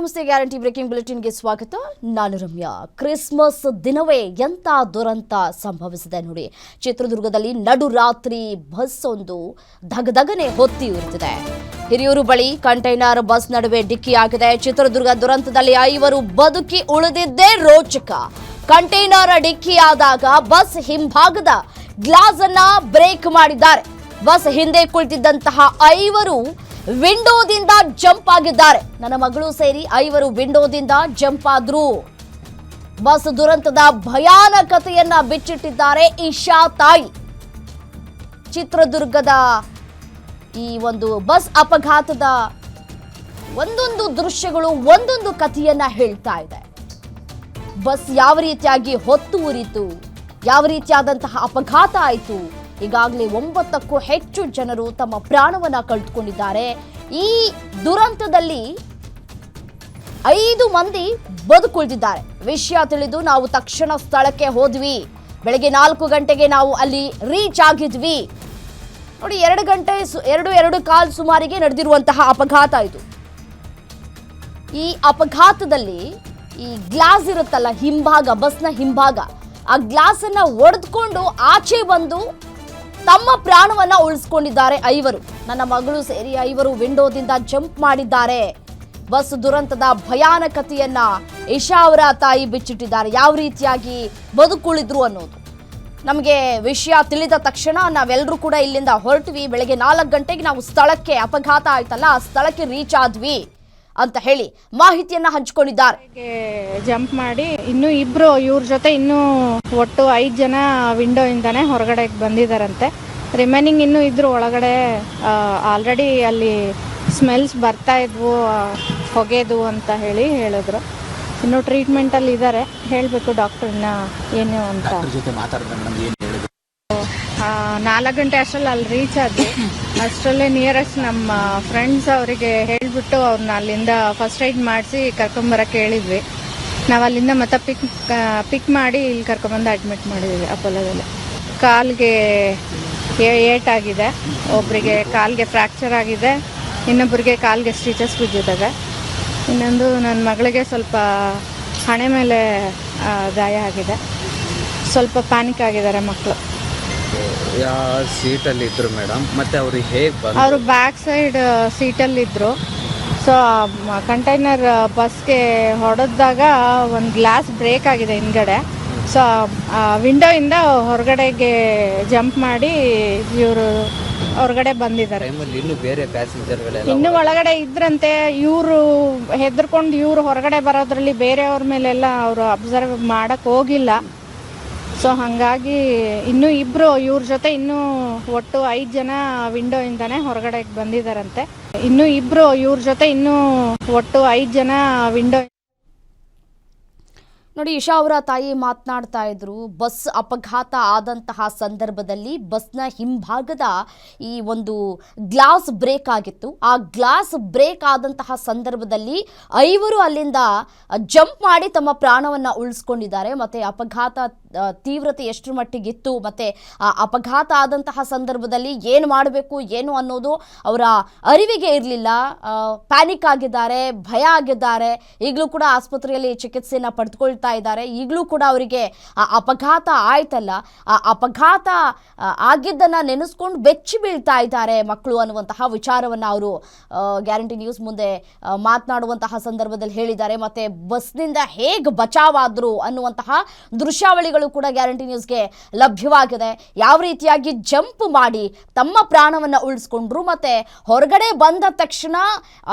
ನಮಸ್ತೆ guarantee breaking ಬುಲೆಟಿನ್ಗೆ ಸ್ವಾಗತ. ನಾನು ರಮ್ಯಾ. ಕ್ರಿಸ್ಮಸ್ ದಿನವೇ ಎಂತ ದುರಂತ ಸಂಭವಿಸಿದೆ ನೋಡಿ. ಚಿತ್ರದುರ್ಗದಲ್ಲಿ ನಡುರಾತ್ರಿ ಬಸ್ ಒಂದು ಧಗಧಗನೆ ಹೊತ್ತಿ ಉರಿದಿದೆ. ಹಿರಿಯೂರು ಬಳಿ ಕಂಟೈನರ್ ಬಸ್ ನಡುವೆ ಡಿಕ್ಕಿಯಾಗಿದೆ. ಚಿತ್ರದುರ್ಗ ದುರಂತದಲ್ಲಿ 5 ಬದುಕಿ ಉಳಿದಿದ್ದೇ ರೋಚಕ. ಕಂಟೈನರ್ ಡಿಕ್ಕಿಯಾದಾಗ ಬಸ್ ಹಿಂಭಾಗದ ಗ್ಲಾಸ್ ಅನ್ನ ಬ್ರೇಕ್ ಮಾಡಿದ್ದಾರೆ. ಬಸ್ ಹಿಂದೆ ಕುಳಿತಿದ್ದಂತಹ 5 ವಿಂಡೋದಿಂದ ಜಂಪ್ ಆಗಿದ್ದಾರೆ. ನನ್ನ ಮಗಳು ಸೇರಿ 5 ವಿಂಡೋದಿಂದ ಜಂಪ್ ಆದ್ರು. ಬಸ್ ದುರಂತದ ಭಯಾನಕತೆಯನ್ನ ಬಿಚ್ಚಿಟ್ಟಿದ್ದಾರೆ ಇಶಾ ತಾಯಿ. ಚಿತ್ರದುರ್ಗದ ಈ ಒಂದು ಬಸ್ ಅಪಘಾತದ ಒಂದೊಂದು ದೃಶ್ಯಗಳು ಒಂದೊಂದು ಕಥೆಯನ್ನ ಹೇಳ್ತಾ ಇದೆ. ಬಸ್ ಯಾವ ರೀತಿಯಾಗಿ ಹೊತ್ತು ಉರಿತು, ಯಾವ ರೀತಿಯಾದಂತಹ ಅಪಘಾತ ಆಯಿತು. ಈಗಾಗಲೇ 9ಕ್ಕೂ ಹೆಚ್ಚು ಜನರು ತಮ್ಮ ಪ್ರಾಣವನ್ನ ಕಳೆದುಕೊಂಡಿದ್ದಾರೆ. ಈ ದುರಂತದಲ್ಲಿ 5 ಮಂದಿ ಬದುಕುಳಿದಿದ್ದಾರೆ. ವಿಷಯ ತಿಳಿದು ನಾವು ತಕ್ಷಣ ಸ್ಥಳಕ್ಕೆ ಹೋದ್ವಿ. ಬೆಳಗ್ಗೆ 4 ಗಂಟೆಗೆ ನಾವು ಅಲ್ಲಿ ರೀಚ್ ಆಗಿದ್ವಿ. ನೋಡಿ, 2 ಗಂಟೆ 2:15 ಸುಮಾರಿಗೆ ನಡೆದಿರುವಂತಹ ಅಪಘಾತ ಇದು. ಈ ಅಪಘಾತದಲ್ಲಿ ಈ ಗ್ಲಾಸ್ ಇರುತ್ತಲ್ಲ ಹಿಂಭಾಗ, ಬಸ್ನ ಹಿಂಭಾಗ, ಆ ಗ್ಲಾಸ್ ಅನ್ನ ಒಡೆದುಕೊಂಡು ಆಚೆ ಬಂದು ತಮ್ಮ ಪ್ರಾಣವನ್ನ ಉಳಿಸಿಕೊಂಡಿದ್ದಾರೆ 5. ನನ್ನ ಮಗಳು ಸೇರಿ 5 ವಿಂಡೋದಿಂದ ಜಂಪ್ ಮಾಡಿದ್ದಾರೆ. ಬಸ್ ದುರಂತದ ಭಯಾನಕತೆಯನ್ನ ಇಶಾ ಅವರ ತಾಯಿ ಬಿಚ್ಚಿಟ್ಟಿದ್ದಾರೆ. ಯಾವ ರೀತಿಯಾಗಿ ಬದುಕುಳಿದ್ರು ಅನ್ನೋದು ನಮಗೆ ವಿಷಯ ತಿಳಿದ ತಕ್ಷಣ ನಾವೆಲ್ಲರೂ ಕೂಡ ಇಲ್ಲಿಂದ ಹೊರಟ್ವಿ. ಬೆಳಗ್ಗೆ 4 ಗಂಟೆಗೆ ನಾವು ಸ್ಥಳಕ್ಕೆ, ಅಪಘಾತ ಆಯ್ತಲ್ಲ ಆ ಸ್ಥಳಕ್ಕೆ ರೀಚ್ ಆದ್ವಿ ಅಂತ ಹೇಳಿ ಮಾಹಿತಿಯನ್ನ ಹಂಚಿಕೊಂಡಿದ್ದಾರೆ. ಜಂಪ್ ಮಾಡಿ ಇನ್ನೂ 2 ಇವ್ರ ಜೊತೆ ಇನ್ನೂ ಒಟ್ಟು 5 ಜನ ವಿಂಡೋ ಇಂದಾನೆ ಹೊರಗಡೆ ಬಂದಿದ್ದಾರಂತೆ. ರಿಮೈನಿಂಗ್ ಇನ್ನೂ ಇದ್ರು ಒಳಗಡೆ. ಆಲ್ರೆಡಿ ಅಲ್ಲಿ ಸ್ಮೆಲ್ಸ್ ಬರ್ತಾ ಇದ್ವು, ಹೊಗೆದು ಅಂತ ಹೇಳಿದ್ರು. ಇನ್ನು ಟ್ರೀಟ್ಮೆಂಟ್ ಅಲ್ಲಿ ಇದ್ದಾರೆ. ಹೇಳಬೇಕು ಡಾಕ್ಟರ್ನ ಏನು ಅಂತ. 4 ಗಂಟೆ ಅಷ್ಟರಲ್ಲಿ ಅಲ್ಲಿ ರೀಚ್ ಆದ್ವಿ. ಅಷ್ಟರಲ್ಲೇ ನಿಯರೆಸ್ಟ್ ನಮ್ಮ ಫ್ರೆಂಡ್ಸ್ ಅವರಿಗೆ ಹೇಳಿಬಿಟ್ಟು ಅವ್ರನ್ನ ಅಲ್ಲಿಂದ ಫಸ್ಟ್ ಏಡ್ ಮಾಡಿಸಿ ಕರ್ಕೊಂಬರಕ್ಕೆ ಹೇಳಿದ್ವಿ. ನಾವು ಅಲ್ಲಿಂದ ಮತ್ತೆ ಪಿಕ್ ಮಾಡಿ ಇಲ್ಲಿ ಕರ್ಕೊಂಬಂದು ಅಡ್ಮಿಟ್ ಮಾಡಿದ್ವಿ ಅಪೋಲೋದಲ್ಲಿ. ಕಾಲ್ಗೆ ಏಟಾಗಿದೆ, ಒಬ್ಬರಿಗೆ ಕಾಲ್ಗೆ ಫ್ರ್ಯಾಕ್ಚರ್ ಆಗಿದೆ, ಇನ್ನೊಬ್ಬರಿಗೆ ಕಾಲ್ಗೆ ಸ್ಟಿಚಸ್ ಬಿದ್ದಿದ್ದಾವೆ. ಇನ್ನೊಂದು ನನ್ನ ಮಗಳಿಗೆ ಸ್ವಲ್ಪ ಹಣೆ ಮೇಲೆ ಗಾಯ ಆಗಿದೆ. ಸ್ವಲ್ಪ ಪ್ಯಾನಿಕ್ ಆಗಿದ್ದಾರೆ ಮಕ್ಕಳು. ಸೀಟಲ್ಲಿ ಇದ್ರು ಮೇಡಮ್. ಮತ್ತೆ ಅವ್ರಿಗೆ ಹೇಗೆ ಅವರು ಬ್ಯಾಕ್ ಸೈಡ್ ಸೀಟಲ್ಲಿ ಇದ್ರು. ಸೊ ಕಂಟೈನರ್ ಬಸ್ಗೆ ಹೊಡೆದಾಗ ಒಂದು ಗ್ಲಾಸ್ ಬ್ರೇಕ್ ಆಗಿದೆ ಹಿಂದ್ಗಡೆ. ಸೊ ವಿಂಡೋ ಇಂದ ಹೊರಗಡೆಗೆ ಜಂಪ್ ಮಾಡಿ ಇವರು ಹೊರಗಡೆ ಬಂದಿದ್ದಾರೆ. ಇನ್ನು ಬೇರೆ ಪ್ಯಾಸೆಂಜರ್ಗಳೆಲ್ಲ ಇನ್ನು ಒಳಗಡೆ ಇದ್ರಂತೆ. ಇವರು ಹೆದರ್ಕೊಂಡು ಇವರು ಹೊರಗಡೆ ಬರೋದ್ರಲ್ಲಿ ಬೇರೆಯವ್ರ ಮೇಲೆಲ್ಲ ಅವರು ಅಬ್ಸರ್ವ್ ಮಾಡಕ್ ಹೋಗಿಲ್ಲ. ಸೊ ಹಾಗಾಗಿ ಇನ್ನೂ 2 ಇವ್ರ ಜೊತೆ ಇನ್ನೂ ಒಟ್ಟು 5 ಜನ ವಿಂಡೋ ಇಂದಾನೆ ಹೊರಗಡೆ ಬಂದಿದ್ದಾರಂತೆ. ಇನ್ನೂ 2 ಇವ್ರ ಜೊತೆ ಇನ್ನೂ ಒಟ್ಟು 5 ಜನ ವಿಂಡೋ. ನೋಡಿ, ಇಶಾ ಅವರ ತಾಯಿ ಮಾತನಾಡ್ತಾ ಇದ್ರು. ಬಸ್ ಅಪಘಾತ ಆದಂತಹ ಸಂದರ್ಭದಲ್ಲಿ ಬಸ್ನ ಹಿಂಭಾಗದ ಈ ಒಂದು ಗ್ಲಾಸ್ ಬ್ರೇಕ್ ಆಗಿತ್ತು. ಆ ಗ್ಲಾಸ್ ಬ್ರೇಕ್ ಆದಂತಹ ಸಂದರ್ಭದಲ್ಲಿ 5 ಅಲ್ಲಿಂದ ಜಂಪ್ ಮಾಡಿ ತಮ್ಮ ಪ್ರಾಣವನ್ನು ಉಳಿಸ್ಕೊಂಡಿದ್ದಾರೆ. ಮತ್ತು ಅಪಘಾತ ತೀವ್ರತೆ ಎಷ್ಟರ ಮಟ್ಟಿಗಿತ್ತು, ಮತ್ತು ಆ ಅಪಘಾತ ಆದಂತಹ ಸಂದರ್ಭದಲ್ಲಿ ಏನು ಮಾಡಬೇಕು ಏನು ಅನ್ನೋದು ಅವರ ಅರಿವಿಗೆ ಇರಲಿಲ್ಲ. ಪ್ಯಾನಿಕ್ ಆಗಿದ್ದಾರೆ, ಭಯ ಆಗಿದ್ದಾರೆ. ಈಗಲೂ ಕೂಡ ಆಸ್ಪತ್ರೆಯಲ್ಲಿ ಚಿಕಿತ್ಸೆಯನ್ನು ಪಡೆದುಕೊಳ್ತಾ ಇದ್ದಾರೆ. ಈಗಲೂ ಕೂಡ ಅವರಿಗೆ ಆ ಅಪಘಾತ ಆಯ್ತಲ್ಲ, ಆ ಅಪಘಾತ ಆಗಿದ್ದನ್ನ ನೆನೆಸ್ಕೊಂಡು ಬೆಚ್ಚಿ ಬೀಳ್ತಾ ಇದ್ದಾರೆ ಮಕ್ಕಳು ಅನ್ನುವಂತಹ ವಿಚಾರವನ್ನು ಅವರು ಗ್ಯಾರಂಟಿ ನ್ಯೂಸ್ ಮುಂದೆ ಮಾತನಾಡುವಂತಹ ಸಂದರ್ಭದಲ್ಲಿ ಹೇಳಿದ್ದಾರೆ. ಮತ್ತೆ ಬಸ್ನಿಂದ ಹೇಗೆ ಬಚಾವಾದ್ರು ಅನ್ನುವಂತಹ ದೃಶ್ಯಾವಳಿಗಳು ಕೂಡ ಗ್ಯಾರಂಟಿ ನ್ಯೂಸ್ಗೆ ಲಭ್ಯವಾಗಿದೆ. ಯಾವ ರೀತಿಯಾಗಿ ಜಂಪ್ ಮಾಡಿ ತಮ್ಮ ಪ್ರಾಣವನ್ನು ಉಳಿಸ್ಕೊಂಡ್ರು, ಮತ್ತೆ ಹೊರಗಡೆ ಬಂದ ತಕ್ಷಣ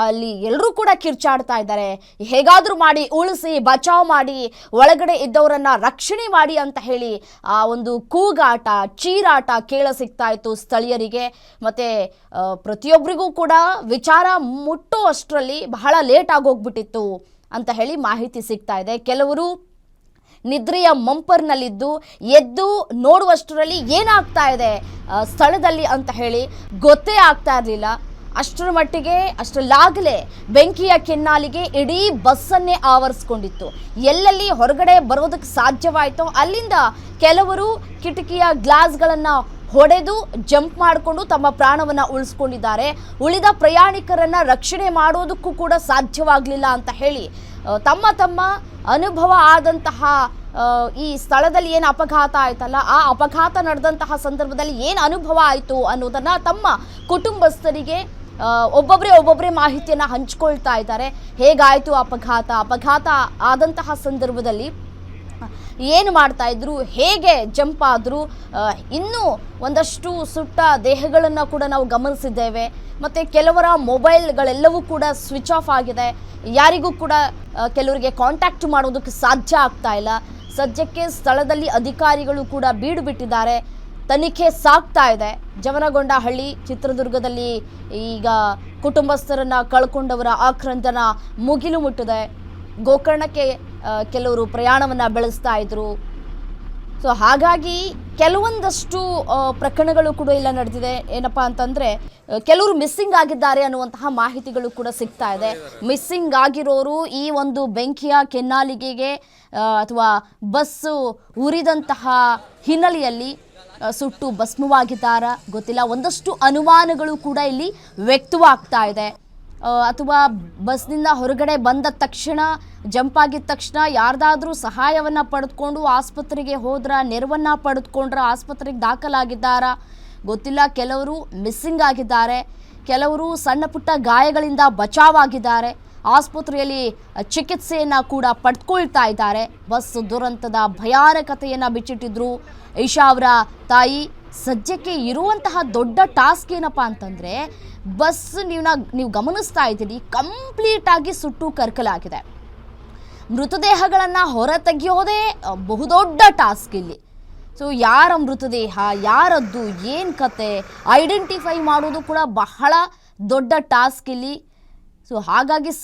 ಅಲ್ಲಿ ಎಲ್ಲರೂ ಕೂಡ ಕಿರ್ಚಾಡ್ತಾ ಇದ್ದಾರೆ. ಹೇಗಾದ್ರೂ ಮಾಡಿ ಉಳಿಸಿ, ಬಚಾವ್ ಮಾಡಿ, ಒಳಗಡೆ ಇದ್ದವರನ್ನ ರಕ್ಷಣೆ ಮಾಡಿ ಅಂತ ಹೇಳಿ ಆ ಒಂದು ಕೂಗಾಟ, ಚೀರಾಟ ಕೇಳ ಸಿಗ್ತಾ ಇತ್ತು ಸ್ಥಳೀಯರಿಗೆ. ಮತ್ತೆ ಪ್ರತಿಯೊಬ್ಬರಿಗೂ ಕೂಡ ವಿಚಾರ ಮುಟ್ಟೋ ಅಷ್ಟರಲ್ಲಿ ಬಹಳ ಲೇಟ್ ಆಗೋಗ್ಬಿಟ್ಟಿತ್ತು ಅಂತ ಹೇಳಿ ಮಾಹಿತಿ ಸಿಗ್ತಾ ಇದೆ. ಕೆಲವರು ನಿದ್ರೆಯ ಮಂಪರ್ನಲ್ಲಿದ್ದು ಎದ್ದು ನೋಡುವಷ್ಟರಲ್ಲಿ ಏನಾಗ್ತಾ ಇದೆ ಸ್ಥಳದಲ್ಲಿ ಅಂತ ಹೇಳಿ ಗೊತ್ತೇ ಆಗ್ತಾ ಇರಲಿಲ್ಲ. ಅಷ್ಟರ ಮಟ್ಟಿಗೆ ಅಷ್ಟರಲ್ಲಾಗಲೇ ಬೆಂಕಿಯ ಕೆನ್ನಾಲಿಗೆ ಇಡೀ ಬಸ್ಸನ್ನೇ ಆವರಿಸ್ಕೊಂಡಿತ್ತು. ಎಲ್ಲೆಲ್ಲಿ ಹೊರಗಡೆ ಬರೋದಕ್ಕೆ ಸಾಧ್ಯವಾಯಿತೋ ಅಲ್ಲಿಂದ ಕೆಲವರು ಕಿಟಕಿಯ ಗ್ಲಾಸ್ಗಳನ್ನು ಹೊಡೆದು ಜಂಪ್ ಮಾಡಿಕೊಂಡು ತಮ್ಮ ಪ್ರಾಣವನ್ನು ಉಳಿಸ್ಕೊಂಡಿದ್ದಾರೆ. ಉಳಿದ ಪ್ರಯಾಣಿಕರನ್ನ ರಕ್ಷಣೆ ಮಾಡೋದಕ್ಕೂ ಕೂಡ ಸಾಧ್ಯವಾಗಲಿಲ್ಲ ಅಂತ ಹೇಳಿ ತಮ್ಮ ಅನುಭವ ಆದಂತಹ ಈ ಸ್ಥಳದಲ್ಲಿ ಏನು ಅಪಘಾತ ಆಯ್ತಲ್ಲ, ಆ ಅಪಘಾತ ನಡೆದಂತಹ ಸಂದರ್ಭದಲ್ಲಿ ಏನು ಅನುಭವ ಆಯಿತು ಅನ್ನೋದನ್ನ ತಮ್ಮ ಕುಟುಂಬಸ್ಥರಿಗೆ ಒಬ್ಬೊಬ್ಬರೇ ಮಾಹಿತಿಯನ್ನು ಹಂಚ್ಕೊಳ್ತಾ ಇದ್ದಾರೆ. ಹೇಗಾಯಿತು ಅಪಘಾತ ಆದಂತಹ ಸಂದರ್ಭದಲ್ಲಿ ಏನು ಮಾಡ್ತಾ ಇದ್ರು, ಹೇಗೆ ಜಂಪ್ ಆದರು, ಇನ್ನೂ ಒಂದಷ್ಟು ಸುಟ್ಟ ದೇಹಗಳನ್ನು ಕೂಡ ನಾವು ಗಮನಿಸಿದ್ದೇವೆ. ಮತ್ತು ಕೆಲವರ ಮೊಬೈಲ್ಗಳೆಲ್ಲವೂ ಕೂಡ ಸ್ವಿಚ್ ಆಫ್ ಆಗಿದೆ. ಯಾರಿಗೂ ಕೂಡ ಕೆಲವರಿಗೆ ಕಾಂಟ್ಯಾಕ್ಟ್ ಮಾಡೋದಕ್ಕೆ ಸಾಧ್ಯ ಆಗ್ತಾ ಇಲ್ಲ. ಸದ್ಯಕ್ಕೆ ಸ್ಥಳದಲ್ಲಿ ಅಧಿಕಾರಿಗಳು ಕೂಡ ಬೀಡು ಬಿಟ್ಟಿದ್ದಾರೆ. ತನಿಖೆ ಸಾಗ್ತಾ ಇದೆ. ಜವನಗೊಂಡಹಳ್ಳಿ ಚಿತ್ರದುರ್ಗದಲ್ಲಿ ಈಗ ಕುಟುಂಬಸ್ಥರನ್ನ ಕಳ್ಕೊಂಡವರ ಆಕ್ರಂದನ ಮುಗಿಲು ಮುಟ್ಟಿದೆ. ಗೋಕರ್ಣಕ್ಕೆ ಕೆಲವರು ಪ್ರಯಾಣವನ್ನು ಬೆಳೆಸ್ತಾ ಇದ್ರು. ಸೊ ಹಾಗಾಗಿ ಕೆಲವೊಂದಷ್ಟು ಪ್ರಕರಣಗಳು ಕೂಡ ಇಲ್ಲ ನಡೆದಿದೆ. ಏನಪ್ಪ ಅಂತಂದರೆ ಕೆಲವರು ಮಿಸ್ಸಿಂಗ್ ಆಗಿದ್ದಾರೆ ಅನ್ನುವಂತಹ ಮಾಹಿತಿಗಳು ಕೂಡ ಸಿಗ್ತಾ ಇದೆ. ಮಿಸ್ಸಿಂಗ್ ಆಗಿರೋರು ಈ ಒಂದು ಬೆಂಕಿಯ ಕೆನ್ನಾಲಿಗೆಗೆ ಅಥವಾ ಬಸ್ಸು ಉರಿದಂತಹ ಹಿನ್ನೆಲೆಯಲ್ಲಿ ಸುಟ್ಟು ಭಸ್ಮವಾಗಿದ್ದಾರಾ ಗೊತ್ತಿಲ್ಲ. ಒಂದಷ್ಟು ಅನುಮಾನಗಳು ಕೂಡ ಇಲ್ಲಿ ವ್ಯಕ್ತವಾಗ್ತಾ ಇದೆ. ಅಥವಾ ಬಸ್ನಿಂದ ಹೊರಗಡೆ ಬಂದ ತಕ್ಷಣ, ಜಂಪ್ ಆಗಿದ ತಕ್ಷಣ ಯಾರ್ದಾದ್ರೂ ಸಹಾಯವನ್ನು ಪಡೆದುಕೊಂಡು ಆಸ್ಪತ್ರೆಗೆ ಹೋದ್ರ, ನೆರವನ್ನು ಪಡೆದುಕೊಂಡ್ರ, ಆಸ್ಪತ್ರೆಗೆ ದಾಖಲಾಗಿದ್ದಾರಾ ಗೊತ್ತಿಲ್ಲ. ಕೆಲವರು ಮಿಸ್ಸಿಂಗ್ ಆಗಿದ್ದಾರೆ, ಕೆಲವರು ಸಣ್ಣ ಪುಟ್ಟ ಗಾಯಗಳಿಂದ ಬಚಾವಾಗಿದ್ದಾರೆ, ಆಸ್ಪತ್ರೆಯಲ್ಲಿ ಚಿಕಿತ್ಸೆಯನ್ನು ಕೂಡ ಪಡೆದುಕೊಳ್ತಾ ಇದ್ದಾರೆ. ಬಸ್ ದುರಂತದ ಭಯಾನಕತೆಯನ್ನು ಬಿಚ್ಚಿಟ್ಟಿದ್ರು ಈಶಾ ಅವರ ತಾಯಿ. ಸದ್ಯಕ್ಕೆ ಇರುವಂತಹ ದೊಡ್ಡ ಟಾಸ್ಕ್ ಏನಪ್ಪ ಅಂತಂದರೆ, ಬಸ್ ನೀವು ಗಮನಿಸ್ತಾ ಇದ್ದೀರಿ, ಕಂಪ್ಲೀಟಾಗಿ ಸುಟ್ಟು ಕರಕಲಾಗಿದೆ. ಮೃತದೇಹಗಳನ್ನು ಹೊರ ತೆಗೆಯೋದೇ ಬಹುದೊಡ್ಡ ಟಾಸ್ಕ್ ಇಲ್ಲಿ. ಸೊ ಯಾರ ಮೃತದೇಹ, ಯಾರದ್ದು, ಏನು ಕತೆ ಐಡೆಂಟಿಫೈ ಮಾಡೋದು ಕೂಡ ಬಹಳ ದೊಡ್ಡ ಟಾಸ್ಕ್ ಇಲ್ಲಿ. ಸೊ ಹಾಗಾಗಿ